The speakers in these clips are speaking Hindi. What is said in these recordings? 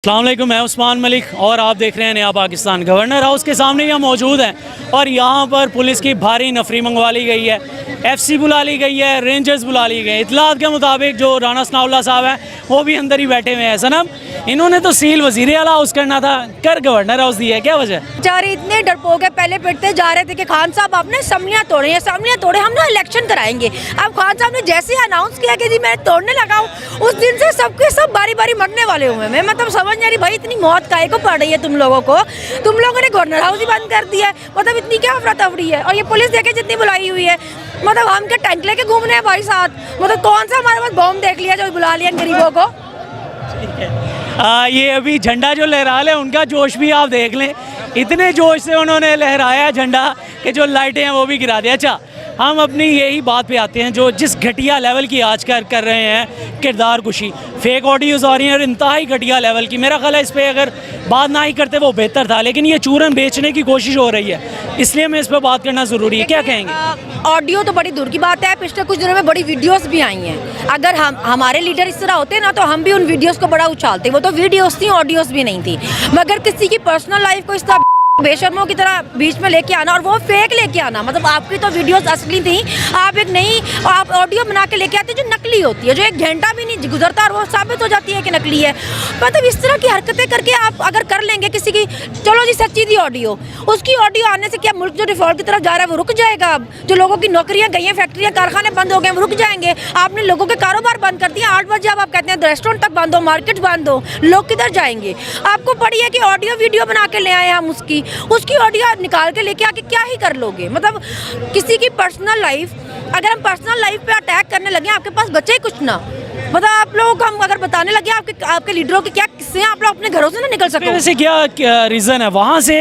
अस्सलाम वालेकुम, मैं उस्मान मलिक और आप देख रहे हैं नया पाकिस्तान। गवर्नर हाउस के सामने यहाँ मौजूद हैं और यहाँ पर पुलिस की भारी नफरी मंगवा ली गई है, एफसी बुला ली गई है, रेंजर्स बुला ली गई है। इतलात के मुताबिक जो राना सनाउल्लाह साहब हैं वो भी अंदर ही बैठे हुए हैं। सनम, इन्होंने तो सील वज़ीर आला हाउस करना था, कर गवर्नर हाउस दिया है, क्या वजह? बेचारे इतने डरपोक है, पहले पिटते जा रहे थे कि खान साहब आपने असम्बलियाँ तोड़ी, असम्बलियाँ तोड़े, हम ना इलेक्शन कराएंगे। अब खान साहब ने जैसे ही अनाउंस किया कि जी मैं तोड़ने लगा हूँ, उस दिन से सबके सब बारी बारी मरने वाले हुए हैं। मैं मतलब समझ नहीं रही भाई, इतनी मौत काहे को पड़ रही है तुम लोगों को? तुम लोगों ने गवर्नर हाउस ही बंद कर दिया है, मतलब इतनी क्या अफरा तफरी है? और ये पुलिस देखे जितनी बुलाई हुई है, मतलब हम क्या टैंक लेके घूमने हैं भाई साथ? मतलब कौन सा हमारे पास बॉम्ब देख लिया जो बुला लिया गरीबों को? ये अभी झंडा जो लहरा ले, उनका जोश भी आप देख लें, इतने जोश से उन्होंने लहराया झंडा कि जो लाइटें हैं वो भी गिरा दिया। अच्छा, हम अपनी यही बात पे आते हैं, जो जिस घटिया लेवल की आज कर रहे हैं किरदार कुशी, फेक ऑडियोज़ आ रही हैं और इंतहाई घटिया लेवल की। मेरा ख्याल है इस पर अगर बात ना ही करते वो बेहतर था, लेकिन ये चूरन बेचने की कोशिश हो रही है, इसलिए हमें इस पर बात करना ज़रूरी है। क्या कहेंगे? ऑडियो तो बड़ी दूर की बात है, पिछले कुछ दिनों में बड़ी वीडियोस भी आई हैं। अगर हमारे लीडर इस तरह होते ना तो हम भी उन वीडियोस को बड़ा उछालते। वो तो वीडियोस थी, ऑडियोस भी नहीं थी। मगर किसी की पर्सनल लाइफ को इस तरह बेशर्मों की तरह बीच में लेके आना, और वो फेक लेके आना, मतलब आपकी तो वीडियोस असली थी, आप एक नई आप ऑडियो बना के लेके आते जो नकली होती है, जो एक घंटा भी नहीं गुजरता और वो साबित हो जाती है कि नकली है। मतलब इस तरह की हरकतें करके आप अगर कर लेंगे किसी की, चलो जी सच्ची थी ऑडियो, उसकी ऑडियो आने से क्या मुल्क जो डिफॉल्ट की तरफ जा रहा है वो रुक जाएगा? अब जो लोगों की नौकरियां गई हैं, फैक्ट्रियां कारखाने बंद हो गए, वो रुक जाएंगे? आपने लोगों के कारोबार बंद कर दिया। 8 बजे अब आप कहते हैं रेस्टोरेंट तक बंद हो, मार्केट बंद हो, लोग किधर जाएंगे? आपको पड़ी है कि ऑडियो वीडियो बना के ले आए हम, उसकी ऑडियो निकाल के लेके आके क्या ही कर लोगे? मतलब किसी की पर्सनल लाइफ, अगर हम पर्सनल लाइफ पे अटैक करने लगे, आपके पास बचे ही कुछ ना। मतलब आप लोगों को हम अगर बताने लगे आपके लीडरों के क्या किस्से हैं, आप लोग अपने घरों से ना निकल सको। वैसे क्या रीज़न है? वहाँ से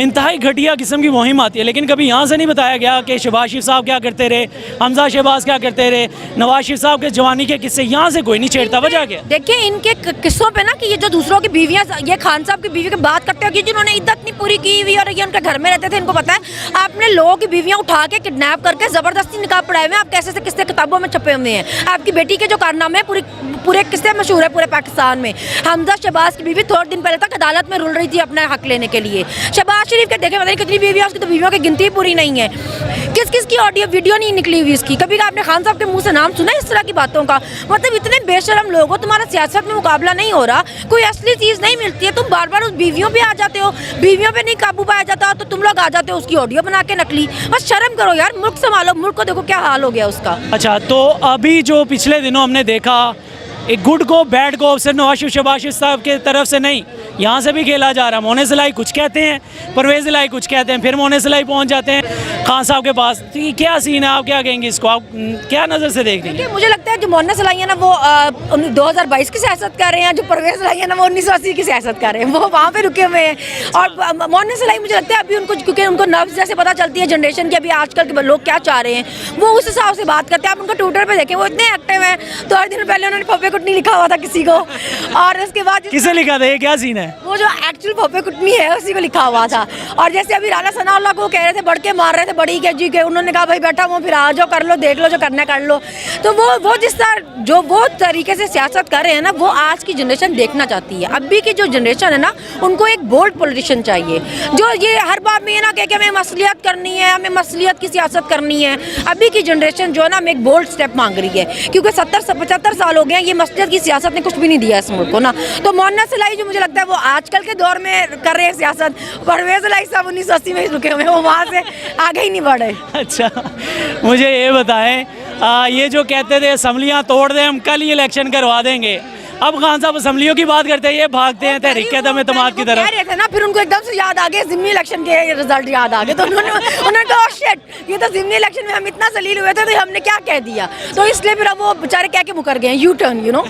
इंतहाई घटिया किस्म की मुहिम आती है, लेकिन कभी यहाँ से नहीं बताया गया कि शहबाज शरीफ साहब क्या करते रहे, हमजा शहबाज क्या करते रहे, नवाज शरीफ साहब के जवानी के किस्से यहाँ से कोई नहीं छेड़ता। वजह क्या? देखिए इनके किस्सों पे ना कि ये जो दूसरों की बीवियाँ, ये खान साहब की बीवी की बात करते हो कि जिन्होंने इद्दत नहीं पूरी की हुई और ये उनके घर में रहते थे, इनको पता है। आपने लोगों की बीवियाँ उठा के किडनैप करके जबरदस्ती निकाह पढ़ाए हुए, आप कैसे से किस्से किताबों में छपे हुए हैं। आपकी बेटी के जो कारनामे पूरे किस्से मशहूर है पूरे पाकिस्तान में। हमजा शहबाज की बीवी थोड़े दिन पहले तक अदालत में रुल रही थी अपना हक लेने के लिए। शहबाज शरीफ के देखे पता नहीं कितनी बीवियाँ, उसकी तो बीवियों की गिनती पूरी नहीं है। किस की ऑडियो वीडियो नहीं निकली हुई इसकी? कभी आपने खान साहब के मुंह से नाम सुना इस तरह की बातों का? मतलब इतने बेशरम लोग हो, तुम्हारा सियासत में मुकाबला नहीं हो रहा, कोई असली चीज़ नहीं मिलती है, तुम बार बार उस बीवियों पे आ जाते हो। बीवियों पे नहीं काबू पाया जाता तो तुम लोग आ जाते हो उसकी ऑडियो बना के नकली। बस शर्म करो यार, मुल्क संभालो, मुल्क को देखो क्या हाल हो गया उसका। अच्छा, तो अभी जो पिछले दिनों हमने देखा, एक गुड को बैड को सिर्फ नवाज शरीफ शहबाज शरीफ साहब के तरफ से नहीं, यहाँ से भी खेला जा रहा है। मोने सलाई कुछ कहते हैं, परवेज़ इलाही कुछ कहते हैं, फिर मोने सलाई पहुँच जाते हैं खान साहब के पास। तो ये क्या सीन है? आप क्या कहेंगे इसको? आप क्या नज़र से देख रही हैं? मुझे लगता है जो मोने सलाई है ना वो 2022 की सियासत कर रहे हैं, जो परवेज़ इलाही है ना वो 1980 की सियासत कर रहे हैं, वो वहाँ पे रुके हुए हैं। और मोने सलाई मुझे लगता है अभी उनको, क्योंकि उनको नब्ज़ जैसे पता चलती है जनरेशन की, अभी आजकल के लोग क्या चाह रहे हैं, वो उस हिसाब से बात करते हैं। आप उनको ट्विटर पर देखें, वो इतने एक्टिव हैं। 2 दिन पहले उन्होंने फफे कुटनी लिखा हुआ था किसी को, और उसके बाद किसे लिखा था? ये क्या सीन है? वो जो एक्चुअल फफे कुटनी है उसी को लिखा हुआ था। और जैसे अभी राना सनाउल्लाह को कह रहे थे, बढ़ के मार रहे थे बड़ी के जी के, उन्होंने कहा भाई बैठा हूँ, फिर आ जाओ, कर लो, देख लो, जो करना कर लो। तो वो जिस तरह जो वो तरीके से सियासत कर रहे हैं ना, वो आज की जनरेशन देखना चाहती है। अभी की जो जनरेशन है ना, उनको एक बोल्ड पॉलिटिशियन चाहिए, जो ये हर बात में ये ना कहे कि हमें मसलियत करनी है, हमें मसलियत की सियासत करनी है। अभी की जनरेशन जो है ना, हमें एक बोल्ड स्टेप मांग रही है, क्योंकि 70-75 साल हो गए हैं ये मसलियत की सियासत ने कुछ भी नहीं दिया इस मुल्क को ना। तो मोना सलाई जो मुझे लगता है वो आजकल के दौर में कर रहे हैं सियासत, परवेज़ इलाही साहब 1980 में रुके हुए हैं, वो वहाँ से आगे ही नहीं बढ़े। अच्छा, मुझे ये बताएं, ये जो कहते थे असम्बलियाँ तोड़ दें, हम कल ही इलेक्शन करवा देंगे, अब खान साहब असम्बलियों की बात करते हैं, ये भागते हैं तहरीक एतमाद की तरफ। कह रहे थे ना, फिर उनको एकदम से याद आ गए ज़िमनी इलेक्शन के रिजल्ट याद आ गए, तो उन्होंने कहा ओह शिट, ये तो ज़िमनी इलेक्शन में हम इतना जलील हुए थे तो हमने क्या कह दिया, तो इसलिए फिर अब वो बेचारे कह के मुकर गए, यू टर्न, यू नो।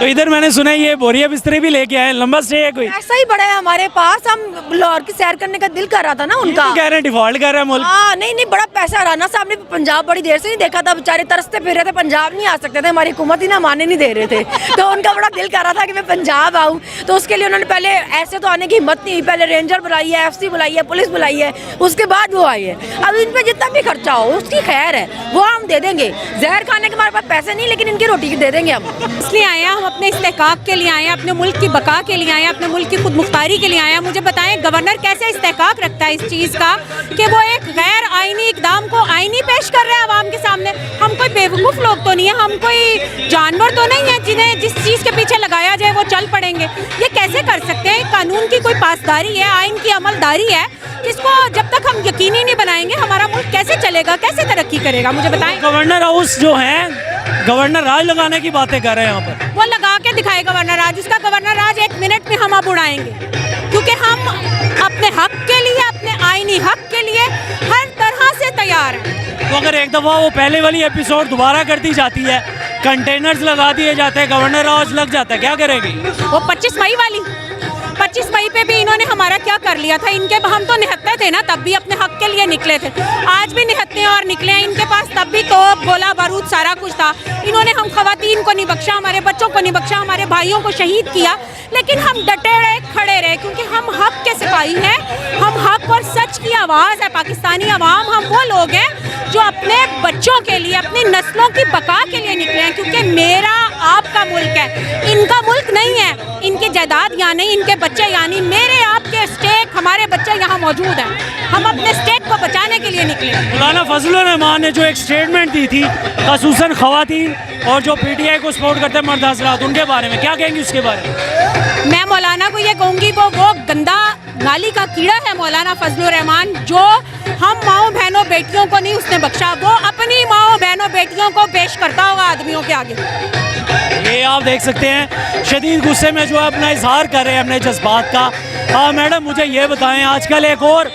तो इधर मैंने सुना ये बोरिया बिस्तरे भी लेके आए, लंबा स्टे है कोई? ऐसा ही बड़ा है हमारे पास, हम लाहौर की सैर करने का दिल कर रहा था ना उनका। कह रहे हैं डिफॉल्ट कर रहा है मुल्क। हाँ, नहीं, बड़ा पैसा राना साहब ने पंजाब बड़ी देर से नहीं देखा था, बेचारे तरसते फिर रहे थे, पंजाब नहीं आ सकते थे, हमारी हुकूमत ही ना माने नहीं दे रहे थे। तो उनका बड़ा दिल कर रहा था कि मैं पंजाब आऊँ, तो उसके लिए उन्होंने पहले ऐसे तो आने की हिम्मत नहीं हुई, पहले रेंजर बुलाई है, FC बुलाई है, पुलिस बुलाई है, उसके बाद वो आई है। अब इन पे जितना भी खर्चा हो उसकी खैर है, वो हम दे देंगे। जहर खाने के हमारे पास पैसे नहीं, लेकिन इनकी रोटी दे देंगे हम। इसलिए आए हैं, हम अपने इस्तेहकाक के लिए आए हैं, अपने मुल्क की बका के लिए आए हैं, अपने मुल्क की खुद मुख्तारी के लिए आए हैं। मुझे बताएं गवर्नर कैसे इस्तेहकाक रखता है इस चीज़ का कि वो एक गैर आईनी इकदाम को आईनी पेश कर रहे हैं आवाम के सामने। हम कोई बेवकूफ़ लोग तो नहीं है, हम कोई जानवर तो नहीं है जिन्हें जिस चीज़ के पीछे लगाया जाए वो चल पड़ेंगे। ये कैसे कर सकते हैं? कानून की कोई पासदारी है, आइन की अमलदारी है, जिसको जब तक हम यकीनी नहीं बनाएंगे हमारा मुल्क कैसे चलेगा, कैसे तरक्की करेगा? मुझे बताएं। गवर्नर हाउस जो है, गवर्नर राज लगाने की बातें कर रहे हैं यहाँ पर। वो लगा के दिखाए गवर्नर राज, उसका गवर्नर राज 1 मिनट में हम अब उड़ाएंगे, क्योंकि हम अपने हक के लिए, अपने आईनी हक के लिए हर तरह से तैयार हैं। तो अगर एक दफ़ा वो पहले वाली एपिसोड दोबारा कर दी जाती है, कंटेनर्स लगा दिए जाते हैं, गवर्नर हाउस लग जाता है, क्या करेगी? वो 25 मई वाली, 25 मई पे भी इन्होंने हमारा क्या कर लिया था? इनके हम तो निहत्ते थे ना, तब भी अपने हक के लिए निकले थे, आज भी निहत्ते हैं और निकले हैं। इनके पास तब भी तोप, गोला बारूद सारा कुछ था। इन्होंने हम खवातीन को नहीं बख्शा, हमारे बच्चों को नहीं बख्शा, हमारे भाइयों को शहीद किया, लेकिन हम डटे रहे, खड़े रहे, क्योंकि हम हक के सिपाही हैं। हम हक और सच की आवाज़ है। पाकिस्तानी अवाम, हम वो लोग हैं जो अपने बच्चों के लिए, अपनी नस्लों की बका के लिए निकले हैं, क्योंकि मेरा आपका मुल्क है, इनका मुल्क नहीं है। इनकी जायदाद यहाँ नहीं, इनके बच्चे यानी मेरे आपके स्टेक, हमारे बच्चे यहाँ मौजूद हैं। हम अपने स्टेक को बचाने के लिए निकले। मौलाना फजलुर रहमान ने जो एक स्टेटमेंट दी थी खसूसन खवातीन और जो PTI को सपोर्ट करते हैं मर्द हजरात, उनके बारे में क्या कहेंगी? उसके बारे में मैं मौलाना को ये कहूँगी, वो गंदा नाली का कीड़ा है मौलाना फजलुर रहमान, जो हम माओ बहनों बेटियों को नहीं उसने बख्शा, वो अपनी माओ बहनों बेटियों को पेश करता होगा आदमियों के आगे। ये आप देख सकते हैं शदीद गुस्से में जो है अपना इजहार कर रहे हैं अपने जज्बात का। हाँ मैडम, मुझे ये बताएं, आजकल एक और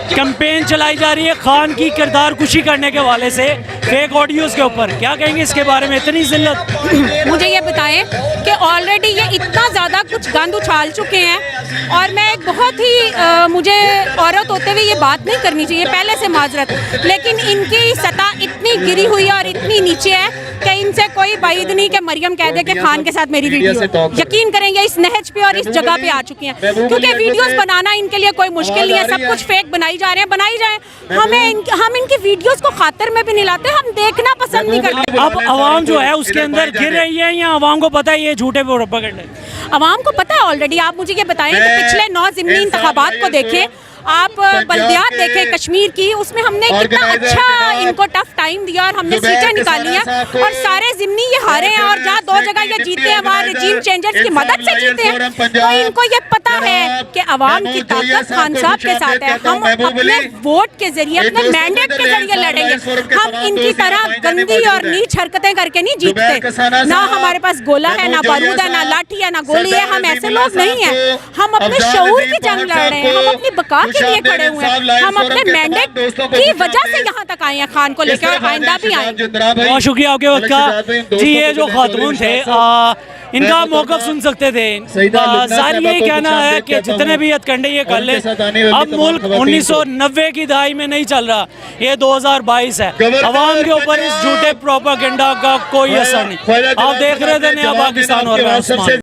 कैंपेन चलाई जा रही है खान की किरदार कुशी करने के वाले से, फेक ऑडियोज के ऊपर, क्या कहेंगे इसके बारे में? इतनी जिल्लत मुझे ये बताएं कि ऑलरेडी ये इतना ज़्यादा कुछ गंद उछाल चुके हैं, और मैं एक बहुत ही मुझे औरत होते हुए ये बात नहीं करनी चाहिए, पहले से माजरत, लेकिन इनकी सतह इतनी गिरी हुई है और इतनी नीचे है कि इनसे कोई बाइद नहीं कि मरियम कह दे कि खान के साथ मेरी वीडियो है। यकीन करेंगे इस नहज पे और इस जगह पे आ चुकी हैं, क्योंकि वीडियोस बनाना इनके लिए कोई मुश्किल नहीं है। सब कुछ फेक बनाई जा रहे हैं, बनाई जाए, हम इनकी वीडियोस को खातर में भी नहीं लाते, हम देखना पसंद नहीं करते। अब आवाम जो है उसके अंदर गिर रही है, या आवाम को पता है ये झूठे प्रोपेगेंडा? आवाम को पता है ऑलरेडी। आप मुझे ये बताएं कि पिछले 9 ज़िमनी इंतखाबात को देखें, आप बल्दियात देखें कश्मीर की, उसमें हमने कितना अच्छा इनको टफ टाइम दिया और हमने सीटें निकाली हैं, और सारे ज़िमनी ये हारे हैं, और जहाँ 2 जगह ये जीते हैं वहाँ रजीम चेंजर्स की मदद से जीते हैं। तो इनको ये पता है कि अवाम की ताकत खान साहब के साथ है। हम अपने वोट के जरिए, अपने मैंडेट के जरिए लड़ेंगे। हम इनकी तरह गंदी और नीच हरकतें करके नहीं जीतते। ना हमारे पास गोला है, ना बारूद है, ना लाठी है, ना गोली है। हम ऐसे लोग नहीं हैं। हम अपने शऊर की जंग लड़ रहे हैं, हम अपनी बका के लिए खड़े हुए हैं। हम अपने मैंडेट की वजह से यहाँ तक आए हैं खान को लेकर, और आइंदा भी आएंगे। बहुत शुक्रिया आपके वक्त का जी। ये जो खातून थे इनका मौक़िफ़ सुन सकते थे। ज़ाहिर यही कहना है कि जितने भी हथकंडे ये कर लें, अब मुल्क 1990 की दहाई में नहीं चल रहा, ये 2022 है। अवाम के ऊपर इस झूठे प्रोपेगेंडा का कोई असर नहीं। आप देख रहे थे नया पाकिस्तान और